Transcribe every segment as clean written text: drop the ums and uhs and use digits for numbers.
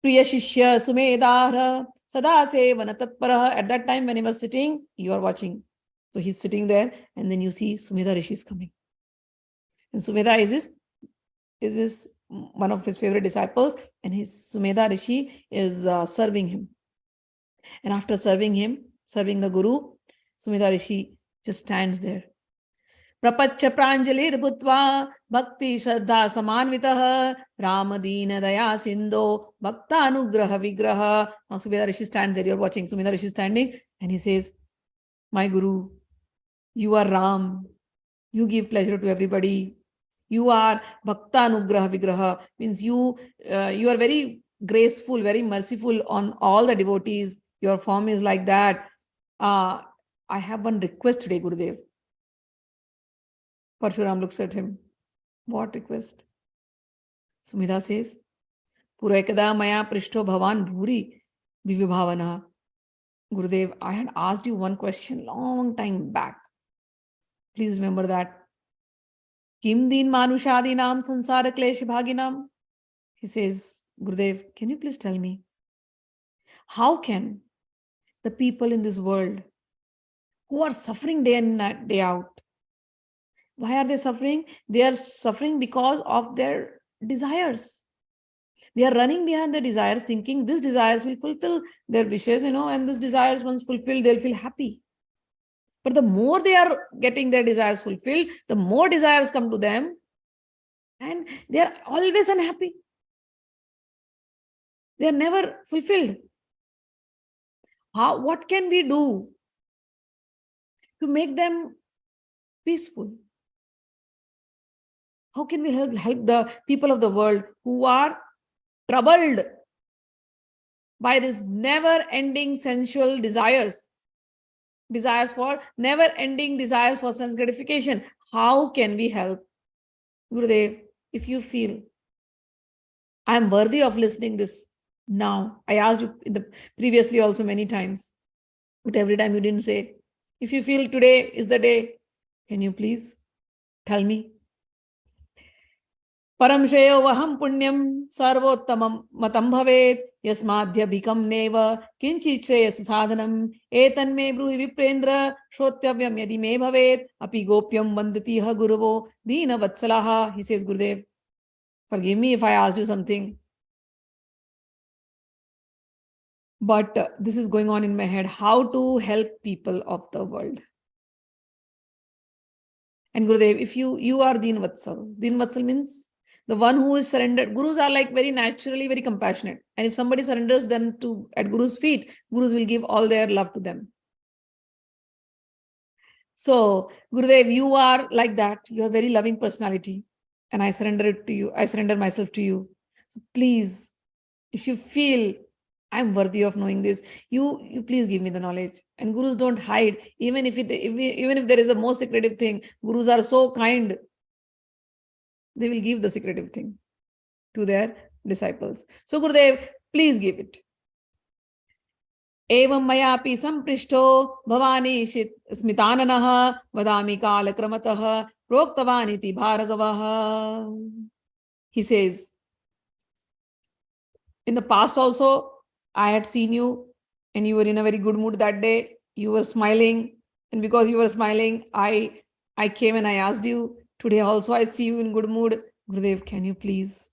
Priya Shishya Sumedara Sadase Vanatatpara. At that time when he was sitting, you are watching. So he's sitting there, and then you see Sumedha Rishi is coming. And Sumedha is one of his favorite disciples, and his Sumedha Rishi is serving him. And after serving the Guru, Sumedha Rishi just stands there. Prapachya pranjalir bhutva bhakti shraddha samanvitah ramadina daya sindo bhakta anugraha vigraha. Now Sumedha Rishi stands there. You're watching Sumedha Rishi standing, and he says, my Guru, you are Ram. You give pleasure to everybody. You are Bhakta Anugraha Vigraha. Means you are very graceful, very merciful on all the devotees. Your form is like that. I have one request today, Gurudev. Parshuram looks at him. What request? Sumedha says, Puraikada Maya Prishto Bhavan Bhuri Vivibhavana. Gurudev, I had asked you one question long time back. Please remember that. Kim din manushadinam sansara klesh bhaginam. He says, Gurudev, can you please tell me, how can the people in this world who are suffering day in and day out, why are they suffering? They are suffering because of their desires. They are running behind their desires, thinking these desires will fulfill their wishes, and these desires once fulfilled, they'll feel happy. But the more they are getting their desires fulfilled, the more desires come to them, and they are always unhappy. They are never fulfilled. What can we do to make them peaceful? How can we help the people of the world who are troubled by this never-ending sensual desires for never-ending desires for sense gratification? How can we help? Gurudev, if you feel I am worthy of listening this now, I asked you previously also many times, but every time you didn't say. If you feel today is the day, can you please tell me? Param shreyo vaham punyam sarvottamam matam bhavet yasmadhya bhikam neva kinchit shreyasu sadhanam etan me bruhi viprendra shrotyavyam yadi me bhavet api gopyam vandati ha guruvo dina vatsalaha. He says, Gurudev, forgive me if I asked you something, but this is going on in my head, how to help people of the world. And Gurudev, if you are Deen Vatsal means the one who is surrendered. Gurus are like very naturally very compassionate. And if somebody surrenders them at Guru's feet, Gurus will give all their love to them. So, Gurudev, you are like that. You are very loving personality. And I surrender it to you. I surrender myself to you. So please, if you feel I'm worthy of knowing this, you please give me the knowledge. And Gurus don't hide. Even if there is a most secretive thing, Gurus are so kind. They will give the secretive thing to their disciples. So Gurudev, please give it. Evam mayapi samprishto bhavani smitananaha vadami kala kramataha proktavaniti bharagavaha. He says, in the past also, I had seen you and you were in a very good mood that day. You were smiling. And because you were smiling, I came and I asked you. Today also I see you in good mood. Gurudev, can you please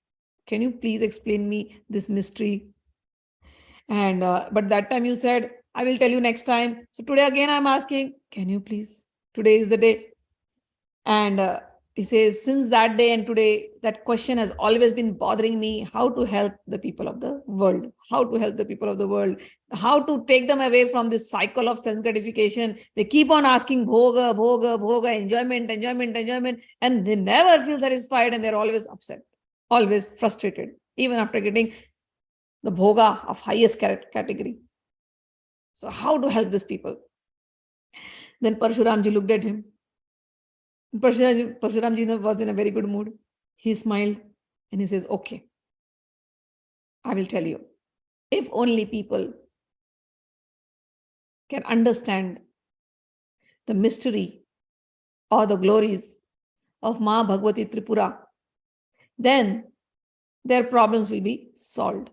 explain me this mystery? And but that time you said, I will tell you next time. So today again I'm asking, can you please? Today is the day. And he says, since that day and today, that question has always been bothering me, how to help the people of the world, how to take them away from this cycle of sense gratification. They keep on asking bhoga, bhoga, bhoga, enjoyment, and they never feel satisfied, and they're always upset, always frustrated, even after getting the bhoga of highest category. So how to help these people? Then Parshuramji looked at him. Parshuramji was in a very good mood. He smiled and he says, okay, I will tell you. If only people can understand the mystery or the glories of Ma Bhagavati Tripura, then their problems will be solved.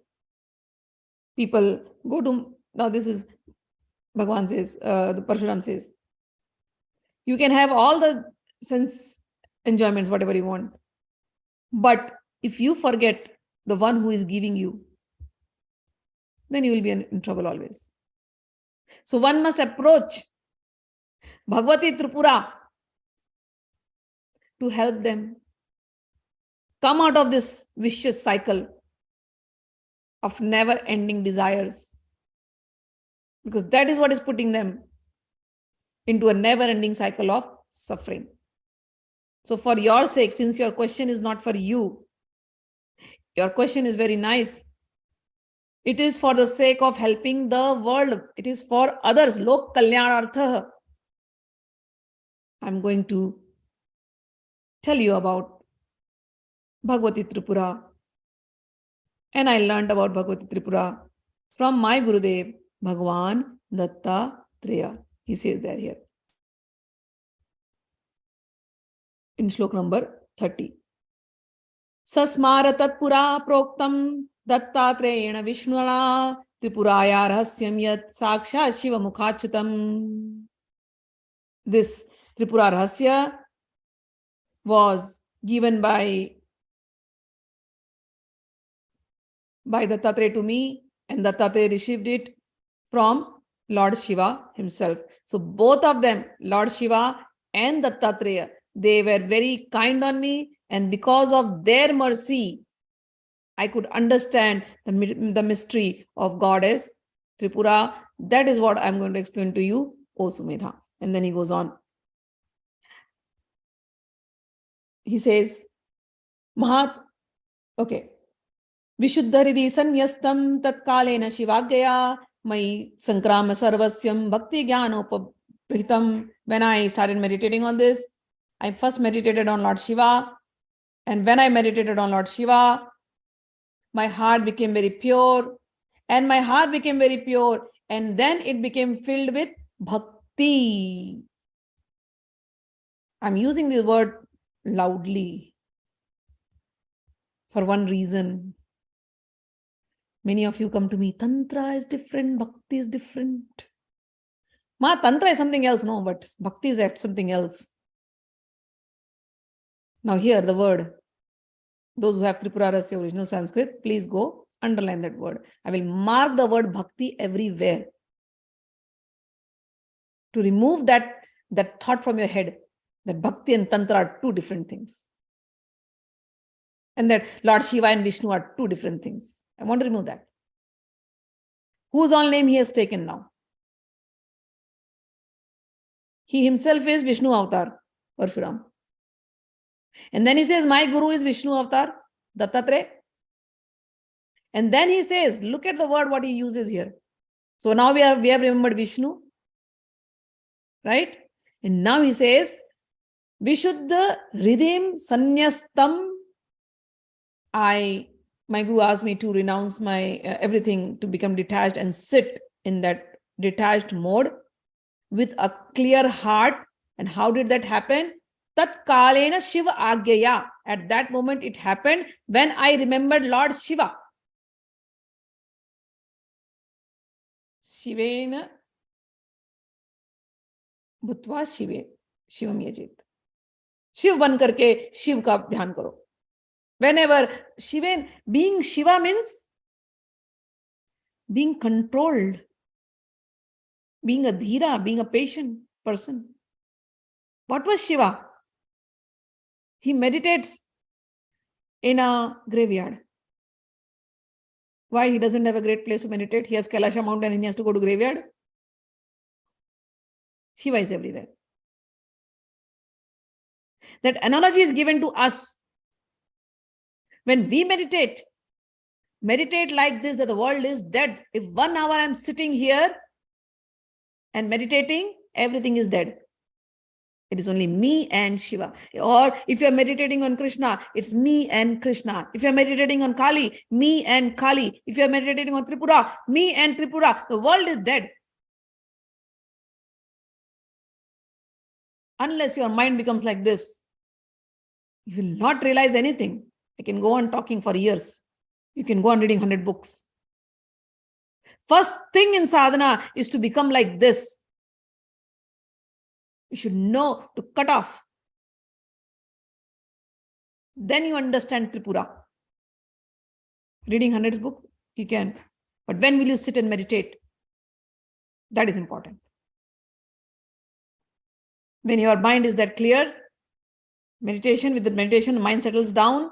People go to, now this is, Bhagavan says, the Parshuram says, you can have all the sense enjoyments, whatever you want. But if you forget the one who is giving you, then you will be in trouble always. So one must approach Bhagavati Tripura to help them come out of this vicious cycle of never-ending desires. Because that is what is putting them into a never-ending cycle of suffering. So for your sake, since your question is not for you, your question is very nice. It is for the sake of helping the world. It is for others. Lok kalyanartha. I'm going to tell you about Bhagavati Tripura. And I learned about Bhagavati Tripura from my Gurudev, Bhagavan Dattatreya. He says that here. In shlok number 30. Sasmara tatpura proktam Dattatreena Vishnuna Tripuraya Rahasyam Yat Sakshat Shiva Mukhachutam. This Tripura Rahasya was given by Dattatreya to me, and Dattatreya received it from Lord Shiva himself. So both of them, Lord Shiva and Dattatreya, they were very kind on me, and because of their mercy, I could understand the mystery of Goddess Tripura. That is what I'm going to explain to you, O Sumedha. And then he goes on. He says, okay. Vishuddharidi sanyastam tatkalena shivagya mai sankrama sarvasyam bhakti jnanopabritam. When I started meditating on this, I first meditated on Lord Shiva. And when I meditated on Lord Shiva, my heart became very pure. And my heart became very pure. And then it became filled with bhakti. I'm using this word loudly for one reason. Many of you come to me, Tantra is different, Bhakti is different. Ma, Tantra is something else, no, but Bhakti is something else. Now here the word, those who have Tripura Rahasya original Sanskrit, please go underline that word. I will mark the word Bhakti everywhere to remove that thought from your head that Bhakti and Tantra are two different things. And that Lord Shiva and Vishnu are two different things. I want to remove that. Whose all name he has taken now? He himself is Vishnu Avatar, Parshuram. And then he says, my Guru is Vishnu Avatar, Dattatreya. And then he says, look at the word what he uses here. So now we have remembered Vishnu, right? And now he says, Vishuddha Hridim Sanyastam. My Guru asked me to renounce my everything, to become detached and sit in that detached mode with a clear heart. And how did that happen? Tat kalena Shiva Agyaya. At that moment it happened when I remembered Lord Shiva. Shivena Bhutva Shivam Yajit. Shiv ban karke Shiv ka dhyan karo. Whenever being Shiva means being controlled, being a dhira, being a patient person. What was Shiva? He meditates in a graveyard. Why? He doesn't have a great place to meditate. He has Kailasha mountain and he has to go to graveyard. Shiva is everywhere. That analogy is given to us. When we meditate like this, that the world is dead. If 1 hour I'm sitting here and meditating, everything is dead. It is only me and Shiva. Or if you're meditating on Krishna, it's me and Krishna. If you're meditating on Kali, me and Kali. If you're meditating on Tripura, me and Tripura. The world is dead. Unless your mind becomes like this, you will not realize anything. I can go on talking for years. You can go on reading 100 books. First thing in sadhana is to become like this. You should know to cut off. Then you understand Tripura. Reading hundreds book, you can. But when will you sit and meditate? That is important. When your mind is that clear, meditation, with the meditation, the mind settles down,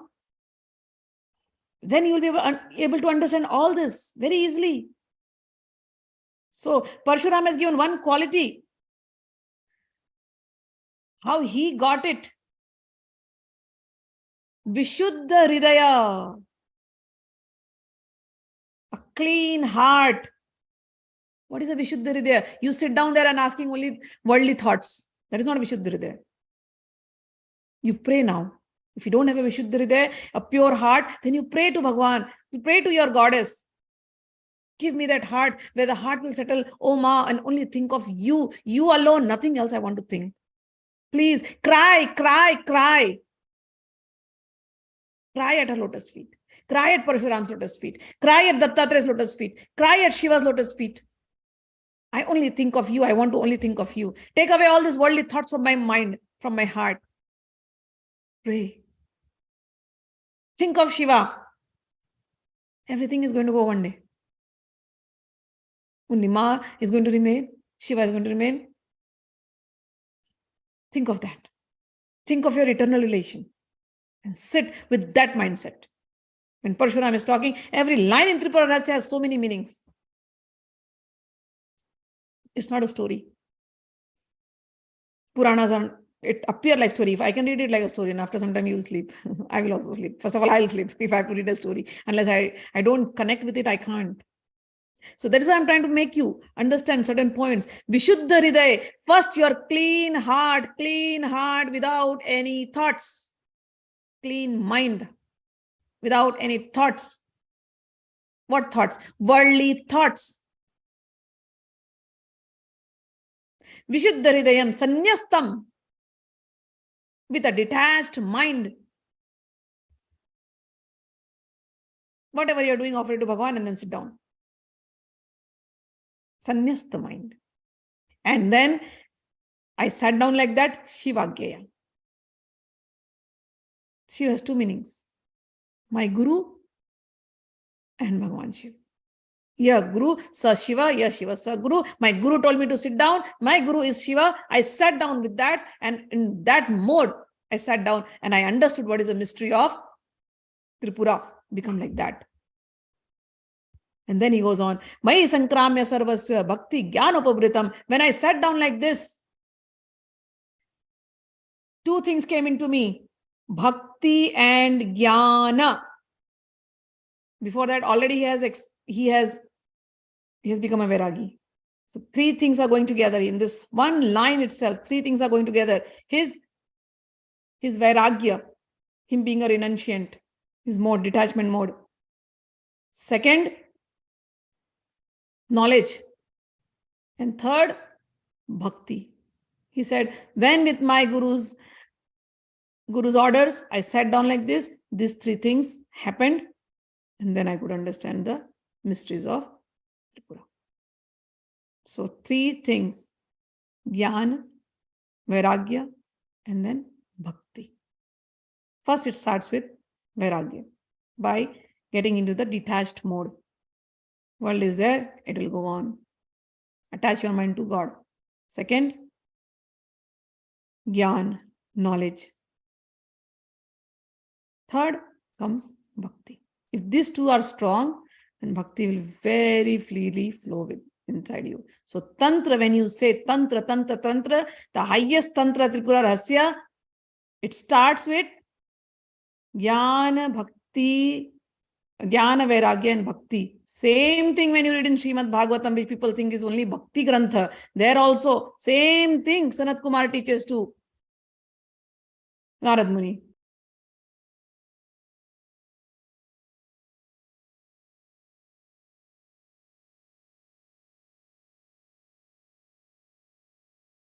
then you will be able to understand all this very easily. So Parshuram has given one quality. How he got it. Vishuddha Hridaya. A clean heart. What is a Vishuddha Hridaya? You sit down there and asking only worldly thoughts. That is not Vishuddha Hridaya. You pray now. If you don't have a Vishuddha Hridaya, a pure heart, then you pray to Bhagwan. You pray to your goddess. Give me that heart where the heart will settle, oh Ma, and only think of you. You alone, nothing else I want to think. Please, cry, cry, cry. Cry at her lotus feet. Cry at Parshuram's lotus feet. Cry at Dattatraya's lotus feet. Cry at Shiva's lotus feet. I only think of you. I want to only think of you. Take away all these worldly thoughts from my mind, from my heart. Pray. Think of Shiva. Everything is going to go one day. Only Ma is going to remain. Shiva is going to remain. Think of that. Think of your eternal relation. And sit with that mindset. When Parshuram is talking, every line in Tripura Rahasya has so many meanings. It's not a story. Puranas it appear like story. If I can read it like a story, and after some time you will sleep. I will also sleep. First of all, I'll sleep if I have to read a story. Unless I don't connect with it, I can't. So that is why I'm trying to make you understand certain points. Vishuddha Hridaya. First, your clean heart without any thoughts. Clean mind without any thoughts. What thoughts? Worldly thoughts. Vishuddha Hridayam Sanyastam. With a detached mind. Whatever you're doing, offer it to Bhagavan and then sit down. Sanyasta mind. And then I sat down like that, Shivagya. Shiva has two meanings. My Guru and Bhagavan Shiva. Yeah, Guru, Sa Shiva, yeah, Shiva, Sa Guru. My Guru told me to sit down. My Guru is Shiva. I sat down with that, and in that mode, I sat down and I understood what is the mystery of Tripura. Become like that. And then he goes on, Mai Sankramya Sarvasya Bhakti Jnanopabritam. When I sat down like this, two things came into me. Bhakti and Jnana. Before that, already he has become a Vairagi. So three things are going together in this one line itself. Three things are going together. His Vairagya, him being a renunciant, his mode, detachment mode. Second, knowledge. And third, bhakti. He said, when with my Guru's orders, I sat down like this, these three things happened, and then I could understand the mysteries of Tripura. So three things, Jnana, Vairagya, and then Bhakti. First, it starts with Vairagya, by getting into the detached mode. World is there, it will go on. Attach your mind to God. Second, Jnana, knowledge. Third comes Bhakti. If these two are strong, then Bhakti will very freely flow inside you. So Tantra, when you say Tantra, the highest Tantra, Tripura Rahasya, it starts with Jnana, Bhakti, Jnana, Vairagya and Bhakti. Same thing when you read in Shrimad Bhagavatam, which people think is only Bhakti Grantha. There also, same thing Sanat Kumar teaches to Narad Muni.